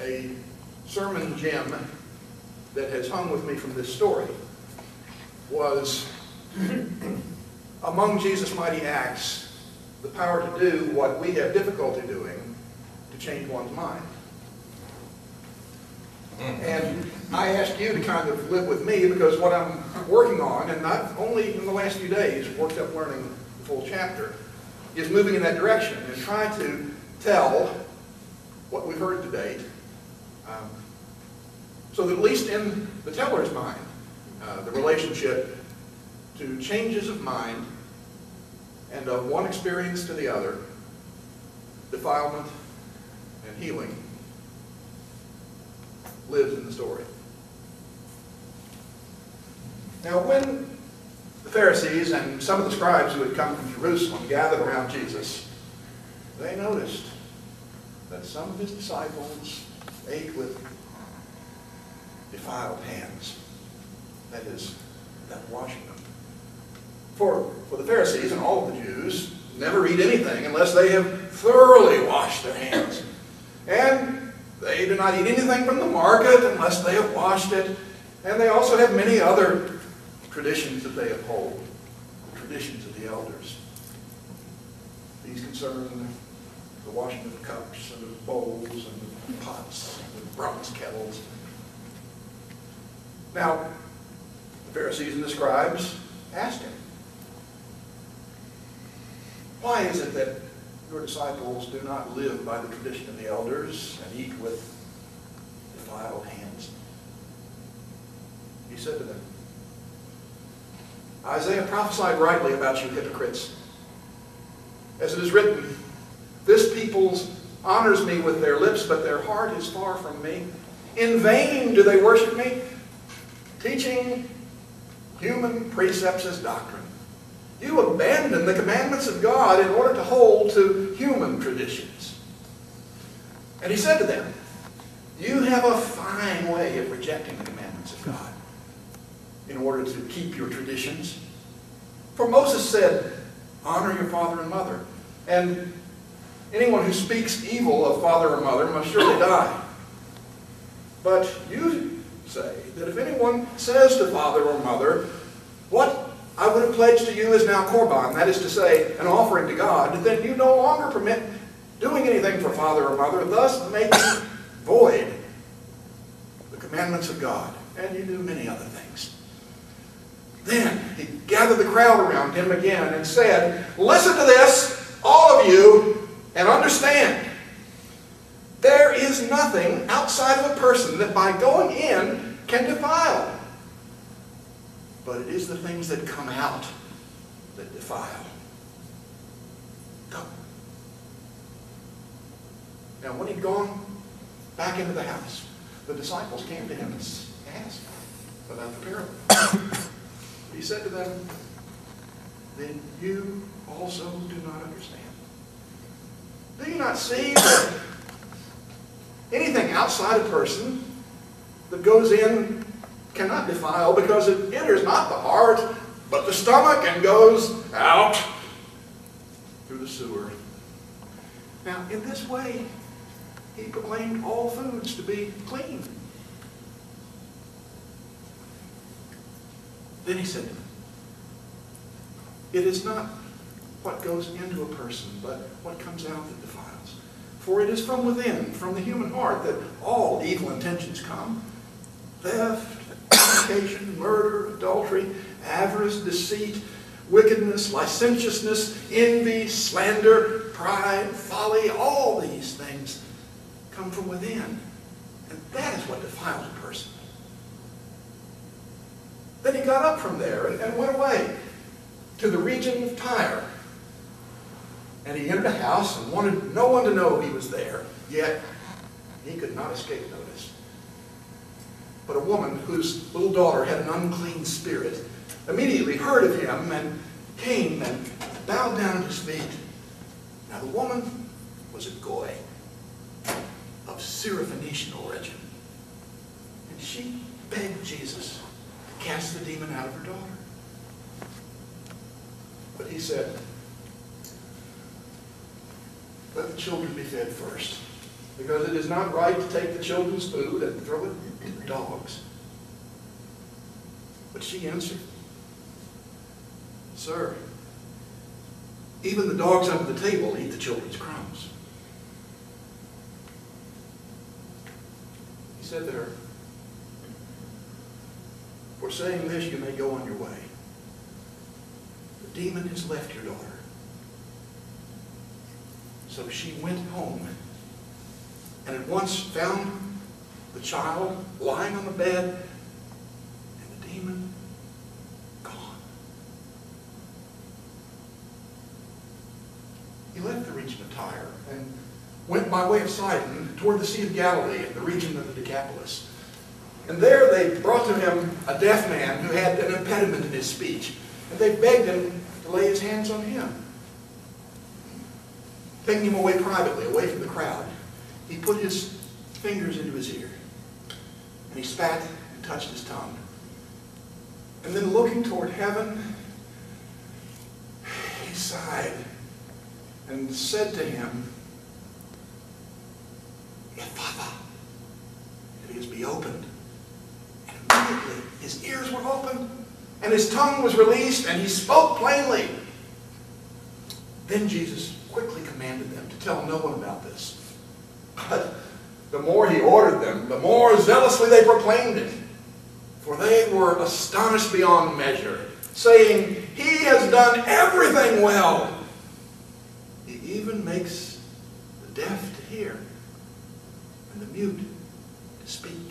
a sermon gem that has hung with me from this story was among Jesus' mighty acts, the power to do what we have difficulty doing, to change one's mind. And I ask you to kind of live with me, because what I'm working on, and I've only in the last few days worked up learning the full chapter, is moving in that direction and trying to tell what we've heard to date, so that at least in the teller's mind, the relationship to changes of mind and of one experience to the other, defilement and healing, lives in the story. Now, when the Pharisees and some of the scribes who had come from Jerusalem gathered around Jesus, they noticed that some of his disciples ate with defiled hands. That is, without washing them. For the Pharisees and all of the Jews never eat anything unless they have thoroughly washed their hands. And they do not eat anything from the market unless they have washed it. And they also have many other traditions that they uphold, the traditions of the elders. These concern the washing of the cups and the bowls and the pots and the bronze kettles. Now, the Pharisees and the scribes asked him, "Why is it that your disciples do not live by the tradition of the elders and eat with defiled hands?" He said to them, "Isaiah prophesied rightly about you hypocrites. As it is written, this people honors me with their lips, but their heart is far from me. In vain do they worship me, teaching human precepts as doctrine. You abandon the commandments of God in order to hold to human traditions." And he said to them, "You have a fine way of rejecting the commandments of God in order to keep your traditions. For Moses said, 'Honor your father and mother,' and anyone who speaks evil of father or mother must surely die. But you say that if anyone says to father or mother, 'What I would have pledged to you is now korban,' that is to say, an offering to God, then you no longer permit doing anything for father or mother, thus making void the commandments of God. And you do many other things." Then he gathered the crowd around him again and said, "Listen to this, all of you, and understand. There is nothing outside of a person that by going in can defile. But it is the things that come out that defile. Go." Now, when he'd gone back into the house, the disciples came to him and asked about the parable. He said to them, "Then you also do not understand. Do you not see that anything outside a person that goes in cannot defile, because it enters not the heart, but the stomach, and goes out through the sewer?" Now, in this way, he proclaimed all foods to be clean. Then he said to them, "It is not what goes into a person, but what comes out that defiles. For it is from within, from the human heart, that all evil intentions come: theft, fornication, murder, adultery, avarice, deceit, wickedness, licentiousness, envy, slander, pride, folly. All these things come from within, and that is what defiles a person." Then he got up from there and went away to the region of Tyre. And he entered a house and wanted no one to know he was there, yet he could not escape notice. But a woman whose little daughter had an unclean spirit immediately heard of him and came and bowed down at his feet. Now the woman was a Goy of Syrophoenician origin, and she begged Jesus to cast the demon out of her daughter. But he said, "Let the children be fed first, because it is not right to take the children's food and throw it to the dogs. But she answered, Sir, even the dogs under the table eat the children's crumbs. He said to her, For saying this, you may go on your way. The demon has left your daughter. So she went home and at once found the child lying on the bed and the demon gone. He left the region of Tyre and went by way of Sidon toward the Sea of Galilee in the region of the Decapolis. And there they brought to him a deaf man who had an impediment in his speech. And they begged him to lay his hands on him. Taking him away privately, away from the crowd, he put his fingers into his ear. And he spat and touched his tongue. And then looking toward heaven, he sighed and said to him, Ephphatha, it is be opened. And immediately his ears were opened, and his tongue was released, and he spoke plainly. Then Jesus quickly commanded them to tell no one about this. But the more he ordered them, the more zealously they proclaimed it. For they were astonished beyond measure, saying, He has done everything well. He even makes the deaf to hear and the mute to speak.